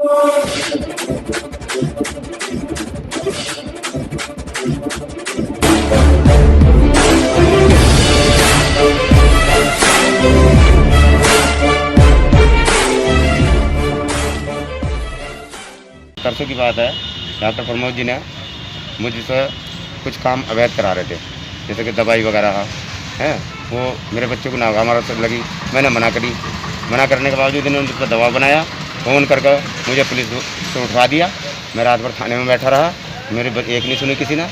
परसों की बात है, डॉक्टर प्रमोद जी ने मुझसे कुछ काम अवैध करा रहे थे, जैसे कि दवाई वगैरह है। वो मेरे बच्चों को नागा मारा से लगी, मैंने मना करी। मना करने के बावजूद इन्होंने उस पर दबाव बनाया, फ़ोन करके मुझे पुलिस से उठवा दिया। मैं रात भर थाने में बैठा रहा, मेरी एक नहीं सुनी किसी ने।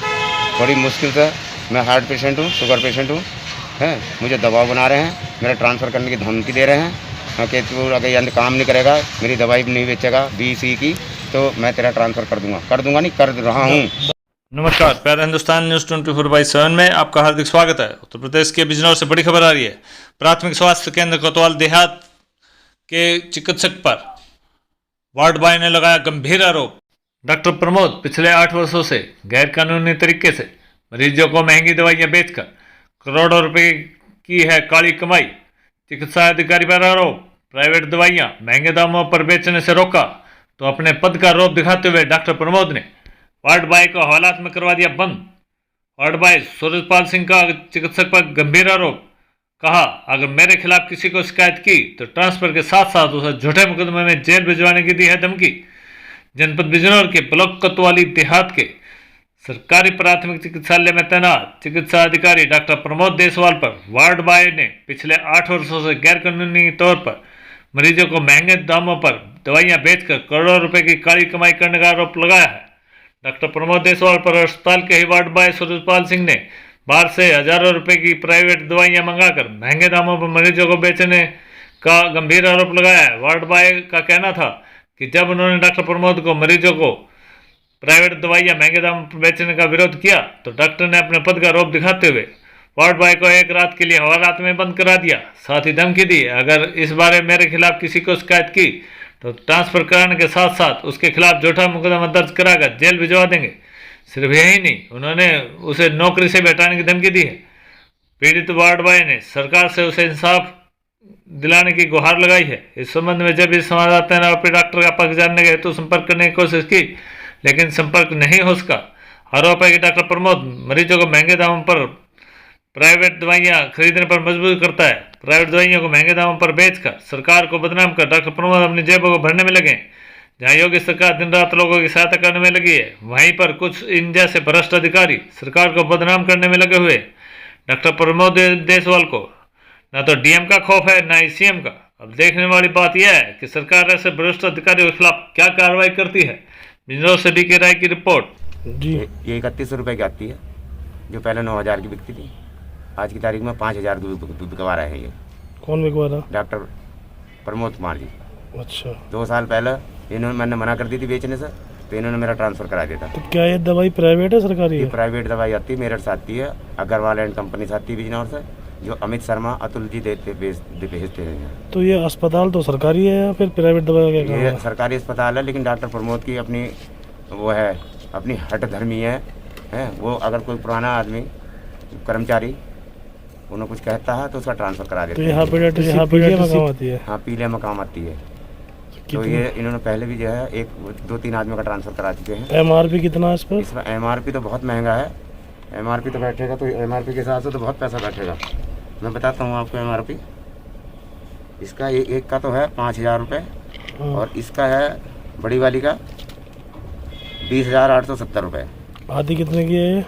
बड़ी मुश्किल से, मैं हार्ट पेशेंट हूँ, शुगर पेशेंट हूँ, हैं। मुझे दबाव बना रहे हैं, मेरा ट्रांसफ़र करने की धमकी दे रहे हैं कि तू अगर ये काम नहीं करेगा, मेरी दवाई भी नहीं बेचेगा BC की, तो मैं तेरा ट्रांसफ़र कर दूंगा नहीं, कर रहा हूँ। नमस्कार, प्यारा हिंदुस्तान न्यूज़ 24/7 में आपका हार्दिक स्वागत है। उत्तर प्रदेश के बिजनौर से बड़ी खबर आ रही है। प्राथमिक स्वास्थ्य केंद्र कोतवाल देहात के चिकित्सक पर वार्ड बॉय ने लगाया गंभीर आरोप। डॉक्टर प्रमोद पिछले 8 वर्षों से गैर कानूनी तरीके से मरीजों को महंगी दवाइयां बेचकर करोड़ों रुपए की है काली कमाई। चिकित्सा अधिकारी पर आरोप, प्राइवेट दवाइयां महंगे दामों पर बेचने से रोका तो अपने पद का रौब दिखाते हुए डॉक्टर प्रमोद ने वार्ड बॉय को हवालात में करवा दिया बंद। वार्ड बॉय सूरजपाल सिंह का चिकित्सक पर गंभीर आरोप। कहा, अगर मेरे खिलाफ किसी को शिकायत की तो ट्रांसफर के साथ साथ उसे झूठे मुकदमे में जेल भिजवाने की दी है धमकी। जनपद बिजनौर के ब्लॉक कोतवाली देहात के सरकारी प्राथमिक चिकित्सालय में तैनात चिकित्सा अधिकारी डॉक्टर प्रमोद देसवाल पर वार्ड बॉय ने पिछले 8 वर्षों से गैरकानूनी तौर पर मरीजों को महंगे दामों पर दवाइयां बेचकर करोड़ों रुपए की काली कमाई करने का आरोप लगाया है। डॉक्टर प्रमोद देसवाल पर अस्पताल के ही वार्ड बॉय सूरजपाल सिंह ने बाहर से हजारों रुपए की प्राइवेट दवाइयां मंगाकर महंगे दामों पर मरीजों को बेचने का गंभीर आरोप लगाया है। वार्ड बॉय का कहना था कि जब उन्होंने डॉक्टर प्रमोद को मरीजों को प्राइवेट दवाइयां महंगे दाम पर बेचने का विरोध किया तो डॉक्टर ने अपने पद का रौब दिखाते हुए वार्ड बॉय को एक रात के लिए हवालात में बंद करा दिया। साथ ही धमकी दी, अगर इस बारे मेरे खिलाफ किसी को शिकायत की तो ट्रांसफर कराने के साथ साथ उसके खिलाफ झूठा मुकदमा दर्ज कराकर जेल भिजवा देंगे। सिर्फ यही नहीं, उन्होंने उसे नौकरी से भी हटाने की धमकी दी है। पीड़ित वार्ड बॉय ने सरकार से उसे इंसाफ दिलाने की गुहार लगाई है। इस संबंध में जब इस संवाददाता ने अपने डॉक्टर का पक्ष जानने के हेतु संपर्क करने की कोशिश की, लेकिन संपर्क नहीं हो सका। आरोप है कि डॉक्टर प्रमोद मरीजों को महंगे दामों पर प्राइवेट दवाइयां खरीदने पर मजबूर करता है। प्राइवेट दवाइयों को महंगे दामों पर बेचकर सरकार को बदनाम कर डॉक्टर प्रमोद अपनी जेबों को भरने में लगे। जहां योगी सरकार दिन रात लोगों की सहायता करने में लगी है, वहीं पर कुछ इन जैसे भ्रष्ट अधिकारी सरकार को बदनाम करने में लगे हुए। डॉक्टर प्रमोद देसवाल को न तो DM का खौफ है, न ही CM का। अब देखने वाली बात यह है कि सरकार ऐसे भ्रष्ट अधिकारियों के खिलाफ क्या कार्रवाई करती है। बिजनौर से DK राय की रिपोर्ट। जी, ये 3100 रुपये की आती है, जो पहले 9000 की बिकती थी, आज की तारीख में 5000 की बिकवा रहे हैं। ये कौन बिकवा रहा? डॉक्टर प्रमोद कुमार जी। अच्छा, 2 साल पहले मैंने मना कर दी थी बेचने से, तो इन्होंने मेरा ट्रांसफ़र करा दिया था। तो क्या ये दवाई प्राइवेट है सरकारी ये है? प्राइवेट दवाई आती है, मेरठ से आती है, अग्रवाल एंड कंपनी से आती है बिजनौर से, जो अमित शर्मा अतुल जी भेजते हैं। तो ये अस्पताल तो सरकारी है या फिर प्राइवेट दवाई का क्या ये काम है? सरकारी अस्पताल है, लेकिन डॉक्टर प्रमोद की अपनी वो है, अपनी हट धर्मी है। वो अगर कोई पुराना आदमी कर्मचारी उन्हें कुछ कहता है तो उसका ट्रांसफ़र करा देते तो हैं। यहाँ पे पीले में काम आती है? हाँ, पीले में काम आती है। तो ये इन्होंने पहले भी जो है 1-2-3 आदमी का ट्रांसफ़र करा चुके हैं। MRP कितना है इस पर? इसमें MRP तो बहुत महंगा है। MRP तो बैठेगा, तो MRP के हिसाब से तो बहुत पैसा बैठेगा। मैं बताता हूँ आपको MRP। इसका एक का तो है 5000 रुपये, और इसका है बड़ी वाली का 20,870 रुपये। आधी कितने की है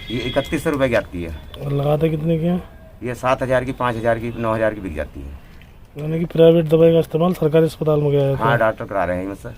ये 3100 रुपये की आती है। और लगाते कितने की है? ये 7000 की, 5000 की, 9000 की बिक जाती है। यानी कि प्राइवेट दवाई का इस्तेमाल सरकारी अस्पताल में गया है? हाँ, डॉक्टर करा रहे हैं मुझसे।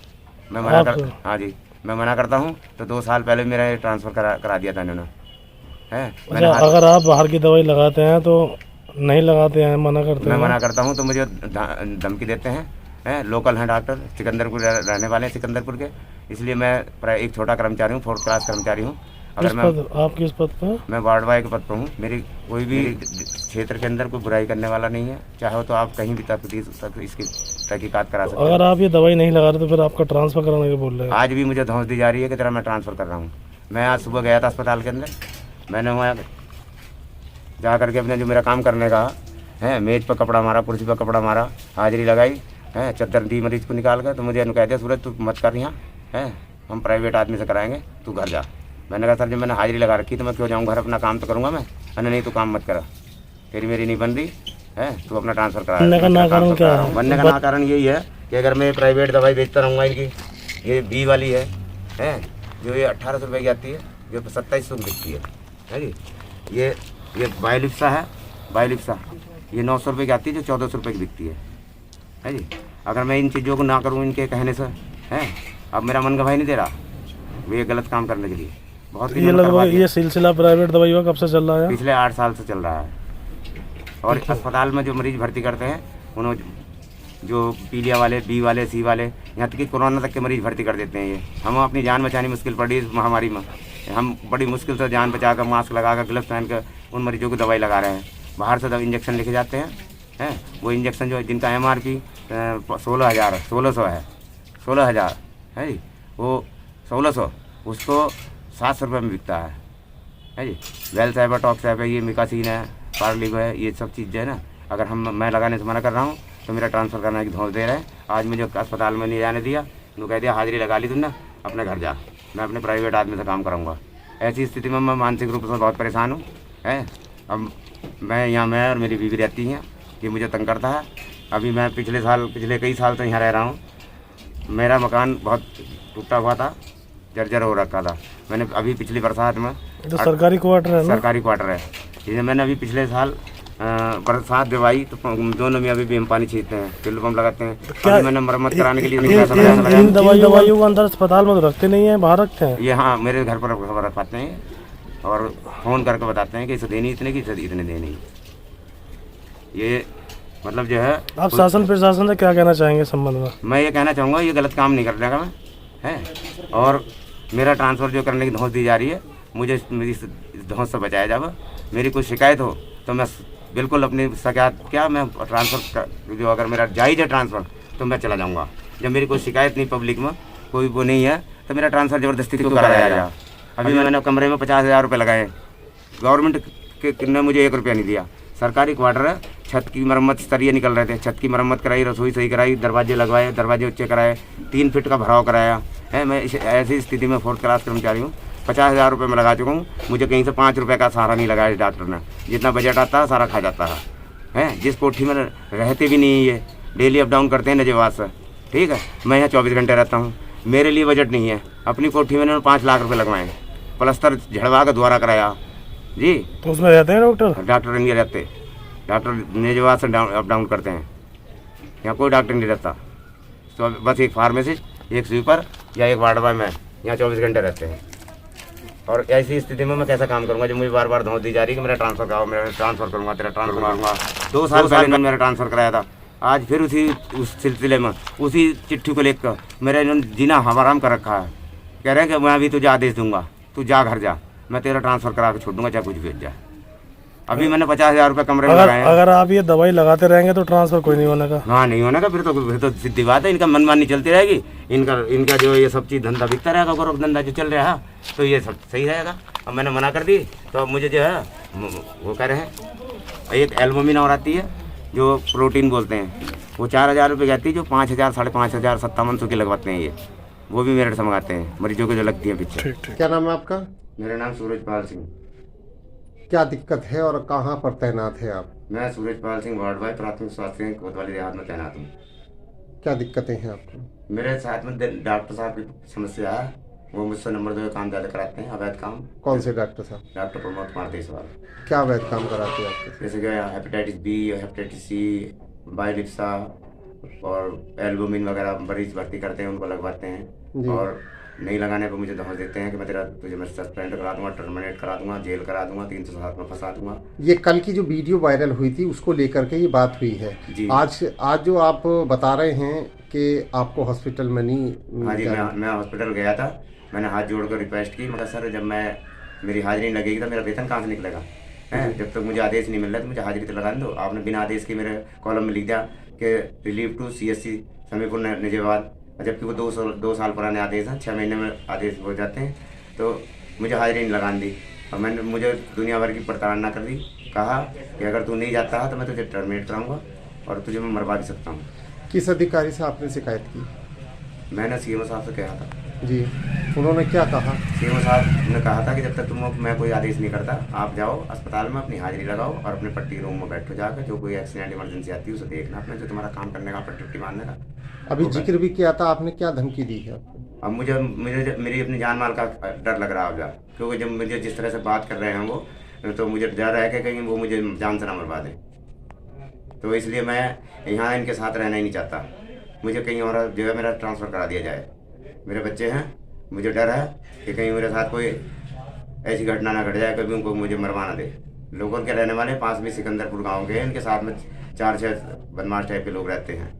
हाँ जी, मैं मना करता हूँ तो 2 साल पहले मेरा ट्रांसफ़र करा दिया था इन्होंने। अच्छा, अगर आप बाहर की दवाई लगाते हैं तो नहीं लगाते हैं, मना करते हैं? मैं मना करता हूँ तो मुझे धमकी देते हैं। लोकल हैं डॉक्टर, सिकंदरपुर रहने वाले हैं, सिकंदरपुर के। इसलिए मैं एक छोटा कर्मचारी हूँ, 4th क्लास कर्मचारी हूँ। अगर आप किस पद पर? मैं वार्ड बॉय के पद पर हूँ। मेरी कोई भी क्षेत्र के अंदर कोई बुराई करने वाला नहीं है। चाहे तो आप कहीं भी तक इसकी तहकीकात करा सकते हैं। अगर आप ये दवाई नहीं लगा रहे तो फिर आपका ट्रांसफ़र कराने के बोल रहे हैं? आज भी मुझे धौंस दी जा रही है कि तेरा मैं ट्रांसफ़र कर रहा हूँ। मैं आज सुबह गया था अस्पताल के अंदर, मैंने वहाँ जा करके अपने जो मेरा काम करने का है, मेज पर कपड़ा मारा, कुर्सी पर कपड़ा मारा, हाजिरी लगाई, है चद्दर दी मरीज को निकाल कर, तो मुझे कह दिया सूरज तू मत कर यहाँ, है हम प्राइवेट आदमी से कराएंगे, तू घर जा। मैंने कहा सर जब मैंने हाजिरी लगा रखी तो मैं क्यों जाऊँ घर, अपना काम तो करूँगा मैं। अरे नहीं तू काम मत करा, तेरी मेरी नहीं बन रही है, तू अपना ट्रांसफ़र करा। बनने का ना कारण क्या है? बनने का ना कारण यही है कि अगर मैं प्राइवेट दवाई बेचता रहूँगा इनकी, ये बी वाली है जो ये 1800 रुपये की आती है, जो 2700 की बिकती है जी। ये बायोलिप्सा है, बायोलिप्सा ये 900 रुपये की आती है, जो 1400 रुपये की बिकती है जी। अगर मैं इन चीज़ों को ना करूँ इनके कहने से, है अब मेरा मन गवाही नहीं दे रहा ये गलत काम करने के लिए। बहुत ये लगभग ये सिलसिला प्राइवेट दवाई का कब से चल रहा है? पिछले 8 साल से चल रहा है। और अस्पताल में जो मरीज भर्ती करते हैं उन्होंने जो पीलिया वाले, बी वाले, सी वाले, यहाँ तक कि कोरोना तक के मरीज भर्ती कर देते हैं। ये हम अपनी जान बचानी मुश्किल पड़ी इस महामारी में, हम बड़ी मुश्किल से जान बचा कर, मास्क लगा कर, ग्लव्स पहन कर उन मरीजों को दवाई लगा रहे हैं। बाहर से इंजेक्शन लिखे जाते हैं वो इंजेक्शन जो जिनका MRP 16,000 है 16,000 है जी, वो 1600 उसको 700 रुपये में बिकता है जी। वेल साहब है, टॉक साहब है, ये मिकासीन है, पार्लिव है, ये सब चीज़ जो है ना, अगर मैं लगाने से मना कर रहा हूँ तो मेरा ट्रांसफ़र करने की धौंस दे रहे हैं। आज मुझे अस्पताल में नहीं जाने दिया, तो कह दिया हाजिरी लगा ली तुमने, अपने घर जा, मैं अपने प्राइवेट आदमी से काम कराऊंगा। ऐसी स्थिति में मैं मानसिक रूप से बहुत परेशान हूँ अब मैं और मेरी बीवी रहती हैं, ये मुझे तंग करता है। अभी मैं पिछले कई साल से यहाँ रह रहा हूँ। मेरा मकान बहुत टूटा हुआ था, जर्जर हो रखा था। मैंने अभी पिछली बरसात में, तो सरकारी क्वार्टर है ना? सरकारी क्वार्टर है, जिसे मैंने अभी पिछले साल बरसात दिवाई तो दोनों में अभी भी हम पानी छींटते हैं, टिल्लू पंप लगाते हैं। अभी मैंने मरम्मत कराने के लिए इन दवाइयों को अंदर अस्पताल में तो रखते नहीं है, बाहर रखते हैं। ये हाँ मेरे घर पर खबर रख पाते हैं और फ़ोन करके बताते हैं कि इसे देनी इतने की, इसे इतने देनी। ये मतलब जो है, आप शासन प्रशासन से क्या कहना चाहेंगे संबंध में? मैं ये कहना चाहूँगा ये गलत काम नहीं करने का मैं और मेरा ट्रांसफ़र जो करने की धौंस दी जा रही है, मुझे मेरी इस धौंस से बचाया जाए। मेरी कोई शिकायत हो तो मैं बिल्कुल अपनी शिकायत मैं ट्रांसफ़र जो अगर मेरा जायज़ है ट्रांसफ़र तो मैं चला जाऊँगा। जब मेरी कोई शिकायत नहीं, पब्लिक में कोई वो नहीं है, तो मेरा ट्रांसफ़र ज़बरदस्ती क्यों कराया जाए। अभी मैंने कमरे में 50,000 रुपये लगाए, गवर्नमेंट ने मुझे 1 रुपया नहीं दिया। सरकारी क्वार्टर है, छत की मरम्मत सरिये निकल रहे थे, छत की मरम्मत कराई, रसोई सही कराई, दरवाजे लगवाए, दरवाजे ऊँचे कराए, 3 फीट का भराव कराया है। मैं ऐसी स्थिति में 4th क्लास कर्मचारी हूँ, 50,000 रुपये में लगा चुका हूँ। मुझे कहीं से 5 रुपये का सहारा नहीं लगाया डॉक्टर ने। जितना बजट आता है सारा खा जाता है जिस कोठी में रहते भी नहीं, ये डेली अप डाउन करते हैं नजवास से, ठीक है। मैं यहाँ 24 घंटे रहता हूँ, मेरे लिए बजट नहीं है। अपनी कोठी में उन्होंने 5 लाख रुपये लगवाए, प्लस्तर झड़वा कर दोबारा कराया जी। तो उसमें रहते हैं डॉक्टर नहीं रहते, डॉक्टर नजवास से अप डाउन करते हैं। यहाँ कोई डॉक्टर नहीं रहता, तो बस एक फार्मेसिस्ट, एक स्वीपर या एक वार्ड बॉय, मैं यहाँ 24 घंटे रहते हैं। और ऐसी स्थिति में मैं कैसा काम करूँगा जब मुझे बार बार धौंस दी जा रही है कि मेरा ट्रांसफ़र कराओ, मेरा ट्रांसफ़र करूँगा, तेरा ट्रांसफ़र करूँगा। 2 साल पहले मैंने मेरा ट्रांसफ़र कराया था, आज फिर उस सिलसिले में उसी चिट्ठी को लेकर मेरा इन्होंने जीना हराम कर रखा है। कह रहे हैं कि मैं अभी तुझे आदेश दूंगा, तू जा घर जा, मैं तेरा ट्रांसफ़र करा के छोड़ दूँगा, चाहे कुछ भी हो जाए। अभी मैंने 50,000 रुपये कमरे में लगाए हैं। अगर आप ये दवाई लगाते रहेंगे तो ट्रांसफ़र कोई नहीं होने का? हाँ नहीं होने का, फिर तो सीधी बात है, इनका मनमानी चलती रहेगी। इनका जो ये सब चीज़ धंधा बिकता रहेगा, गोरख धंधा जो चल रहा है, तो ये सब सही रहेगा। अब मैंने मना कर दी तो अब मुझे जो है वो कह रहे हैं एक एल्बुमिन और आती है जो प्रोटीन बोलते हैं, वो 4,000 रुपये की आती है, जो 5,000 5,500 5700 की लगवाते हैं। ये वो भी मेरे से मंगाते हैं मरीजों को जो लगती है पीछे। क्या नाम है आपका? मेरा नाम सूरजपाल सिंह। क्या दिक्कत है और कहाँ पर तैनात है आप? मैं सूरजपाल सिंह, वार्ड बॉय, प्राथमिक स्वास्थ्य केंद्र कोतवाली देहात में तैनात हूँ। क्या दिक्कतें हैं आपको? मेरे साथ में डॉक्टर साहब की समस्या है, वो मुझसे नंबर 2 काम ज़्यादा कराते हैं, अवैध काम। कौन से डॉक्टर साहब? डॉक्टर प्रमोद कुमार देसवाल। क्या अवैध काम कराते हैं आपके? जैसे कि हेपेटाइटिस बी, हेपेटाइटिस सी, बायोलिप्सा और एल्बुमिन वगैरह मरीज भर्ती करते हैं, उनको लगवाते हैं। और नहीं लगाने पर मुझे धमक देते हैं कि तुझे मैं सस्पेंड करा दूंगा, टर्मिनेट करा दूंगा, जेल करा दूंगा, 307 में फंसा दूंगा। ये कल की जो वीडियो वायरल हुई थी उसको लेकर के ये बात हुई है जी। आज जो आप बता रहे हैं कि आपको हॉस्पिटल में नहीं? हाँ जी, मैं हॉस्पिटल गया था, मैंने हाथ जोड़ कर रिक्वेस्ट की, मगर सर जब मेरी हाजिरी नहीं लगेगी तो मेरा वेतन कहाँ से निकलेगा जब तक मुझे आदेश नहीं मिल रहा तो मुझे हाजिरी तो लगा दो। आपने बिना आदेश के मेरे कॉलम में लिख दिया कि रिलीव टू CSC समीपुर निजाबाद, जबकि वो 2 साल पुराने आदेश हैं, 6 महीने में आदेश हो जाते हैं। तो मुझे हाजिरी नहीं लगाने दी और मैंने मुझे दुनिया भर की प्रताड़ना कर दी। कहा कि अगर तू नहीं जाता है तो मैं तुझे टर्मिनेट कराऊंगा और तुझे मैं मरवा भी सकता हूँ। किस अधिकारी से आपने शिकायत की? मैंने सीएमओ साहब से कहा था जी, उन्होंने क्या कहा? सीएमओ साहब ने कहा था कि जब तक मैं कोई आदेश नहीं करता, आप जाओ अस्पताल में अपनी हाजिरी लगाओ और अपने पट्टी रूम में बैठो जाकर, जो कोई एक्सीडेंट इमरजेंसी आती है उसे देखना अपने, जो तुम्हारा काम करने का पट्टी मारने का। अभी जिक्र भी किया था आपने, क्या धमकी दी है आपको? अब मुझे मेरी अपनी जान माल का डर लग रहा है अब, क्योंकि जब मुझे जिस तरह से बात कर रहे हैं वो, तो मुझे डर है कि कहीं वो मुझे जान से ना मरवा दें। तो इसलिए मैं यहाँ इनके साथ रहना ही नहीं चाहता। मुझे कहीं और जो है मेरा ट्रांसफ़र करा दिया जाए। मेरे बच्चे हैं, मुझे डर है कि कहीं मेरे साथ कोई ऐसी घटना ना घट जाए, कभी उनको मुझे मरवा ना दे। लोगों के रहने वाले पास में सिकंदरपुर गाँव के, इनके साथ में 4-6 बदमाश टाइप के लोग रहते हैं।